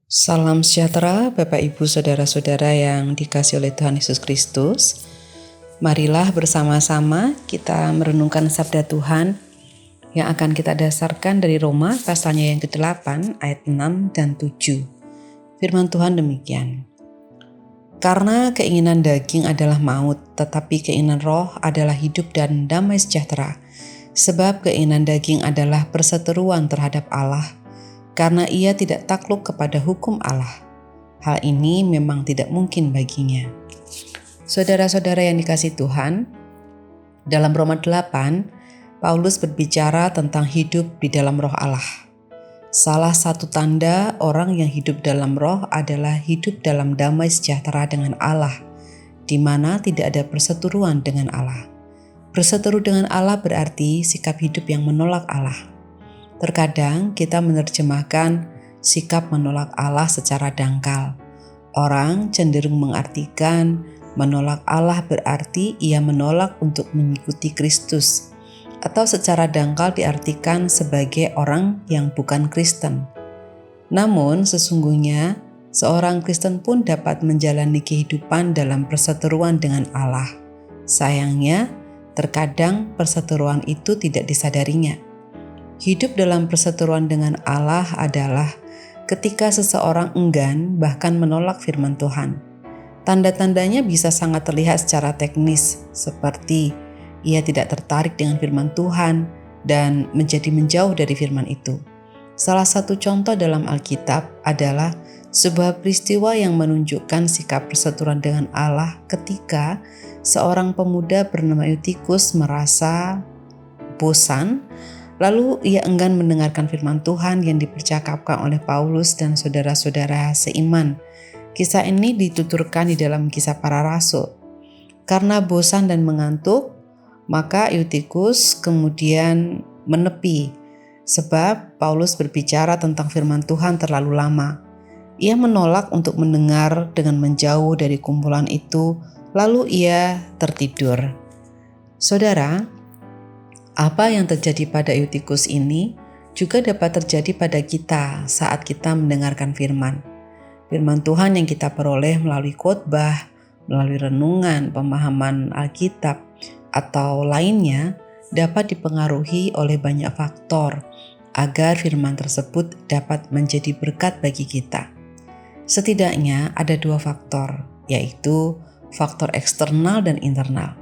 Salam sejahtera Bapak Ibu Saudara-saudara yang dikasihi oleh Tuhan Yesus Kristus. Marilah bersama-sama kita merenungkan sabda Tuhan yang akan kita dasarkan dari Roma pasalnya yang ke-8 ayat 6 dan 7. Firman Tuhan demikian. Karena keinginan daging adalah maut, tetapi keinginan roh adalah hidup dan damai sejahtera. Sebab keinginan daging adalah perseteruan terhadap Allah, karena ia tidak takluk kepada hukum Allah. Hal ini memang tidak mungkin baginya. Saudara-saudara yang dikasihi Tuhan, dalam Roma 8, Paulus berbicara tentang hidup di dalam roh Allah. Salah satu tanda orang yang hidup dalam roh adalah hidup dalam damai sejahtera dengan Allah, di mana tidak ada perseteruan dengan Allah. Berseteru dengan Allah berarti sikap hidup yang menolak Allah. Terkadang kita menerjemahkan sikap menolak Allah secara dangkal. Orang cenderung mengartikan menolak Allah berarti ia menolak untuk mengikuti Kristus, atau secara dangkal diartikan sebagai orang yang bukan Kristen. Namun sesungguhnya seorang Kristen pun dapat menjalani kehidupan dalam perseteruan dengan Allah. Sayangnya, terkadang perseteruan itu tidak disadarinya. Hidup dalam perseteruan dengan Allah adalah ketika seseorang enggan bahkan menolak firman Tuhan. Tanda-tandanya bisa sangat terlihat secara teknis, seperti ia tidak tertarik dengan firman Tuhan dan menjadi menjauh dari firman itu. Salah satu contoh dalam Alkitab adalah sebuah peristiwa yang menunjukkan sikap perseteruan dengan Allah ketika seorang pemuda bernama Eutikus merasa bosan. Lalu ia enggan mendengarkan firman Tuhan yang dipercakapkan oleh Paulus dan saudara-saudara seiman. Kisah ini dituturkan di dalam Kisah Para Rasul. Karena bosan dan mengantuk, maka Eutikus kemudian menepi, sebab Paulus berbicara tentang firman Tuhan terlalu lama. Ia menolak untuk mendengar dengan menjauh dari kumpulan itu, lalu ia tertidur. Saudara, apa yang terjadi pada Eutikus ini juga dapat terjadi pada kita saat kita mendengarkan firman. Firman Tuhan yang kita peroleh melalui khotbah, melalui renungan, pemahaman Alkitab, atau lainnya dapat dipengaruhi oleh banyak faktor agar firman tersebut dapat menjadi berkat bagi kita. Setidaknya ada dua faktor, yaitu faktor eksternal dan internal.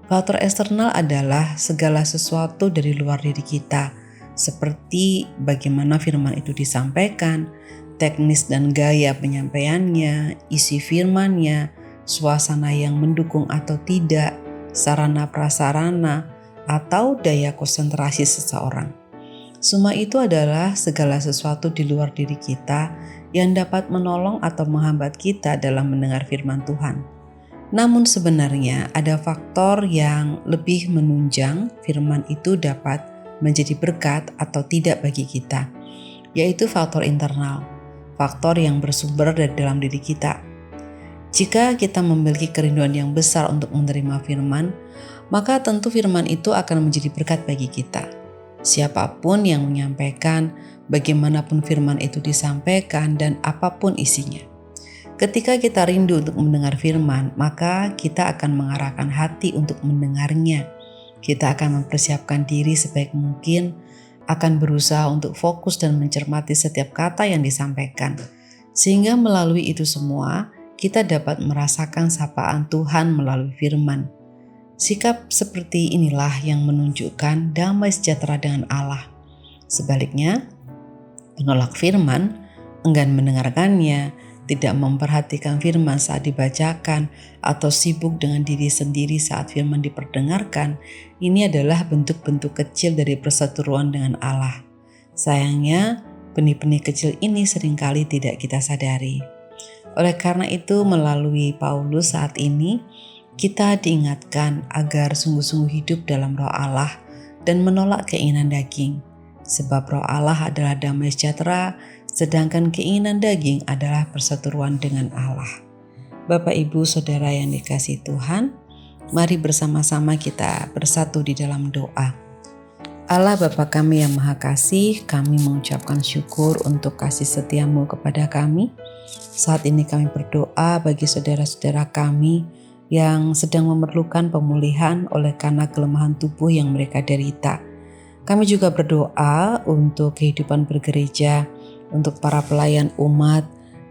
Faktor eksternal adalah segala sesuatu dari luar diri kita, seperti bagaimana firman itu disampaikan, teknis dan gaya penyampaiannya, isi firmannya, suasana yang mendukung atau tidak, sarana prasarana, atau daya konsentrasi seseorang. Semua itu adalah segala sesuatu di luar diri kita yang dapat menolong atau menghambat kita dalam mendengar firman Tuhan. Namun sebenarnya ada faktor yang lebih menunjang firman itu dapat menjadi berkat atau tidak bagi kita, yaitu faktor internal, faktor yang bersumber dari dalam diri kita. Jika kita memiliki kerinduan yang besar untuk menerima firman, maka tentu firman itu akan menjadi berkat bagi kita. Siapapun yang menyampaikan, bagaimanapun firman itu disampaikan dan apapun isinya. Ketika kita rindu untuk mendengar firman, maka kita akan mengarahkan hati untuk mendengarnya. Kita akan mempersiapkan diri sebaik mungkin, akan berusaha untuk fokus dan mencermati setiap kata yang disampaikan. Sehingga melalui itu semua, kita dapat merasakan sapaan Tuhan melalui firman. Sikap seperti inilah yang menunjukkan damai sejahtera dengan Allah. Sebaliknya, menolak firman, enggan mendengarkannya, tidak memperhatikan firman saat dibacakan, atau sibuk dengan diri sendiri saat firman diperdengarkan, ini adalah bentuk-bentuk kecil dari perseteruan dengan Allah. Sayangnya, benih-benih kecil ini seringkali tidak kita sadari. Oleh karena itu, melalui Paulus saat ini, kita diingatkan agar sungguh-sungguh hidup dalam roh Allah dan menolak keinginan daging. Sebab roh Allah adalah damai sejahtera, sedangkan keinginan daging adalah perseteruan dengan Allah. Bapak, Ibu, Saudara yang dikasihi Tuhan, mari bersama-sama kita bersatu di dalam doa. Allah Bapa kami yang Maha Kasih, kami mengucapkan syukur untuk kasih setia-Mu kepada kami. Saat ini kami berdoa bagi saudara-saudara kami yang sedang memerlukan pemulihan oleh karena kelemahan tubuh yang mereka derita. Kami juga berdoa untuk kehidupan bergereja, untuk para pelayan umat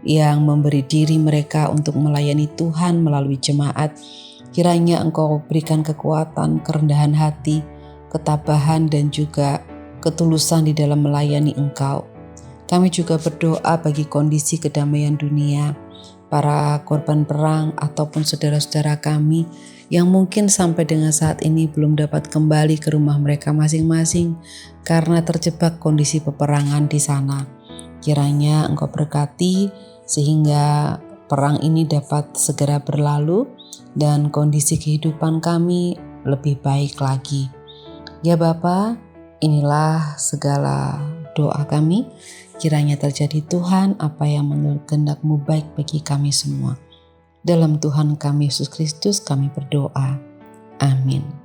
yang memberi diri mereka untuk melayani Tuhan melalui jemaat. Kiranya Engkau berikan kekuatan, kerendahan hati, ketabahan dan juga ketulusan di dalam melayani Engkau. Kami juga berdoa bagi kondisi kedamaian dunia, para korban perang ataupun saudara-saudara kami yang mungkin sampai dengan saat ini belum dapat kembali ke rumah mereka masing-masing karena terjebak kondisi peperangan di sana. Kiranya Engkau berkati sehingga perang ini dapat segera berlalu dan kondisi kehidupan kami lebih baik lagi. Ya Bapa, inilah segala doa kami. Kiranya terjadi Tuhan apa yang menurut kehendak-Mu baik bagi kami semua. Dalam Tuhan kami Yesus Kristus kami berdoa. Amin.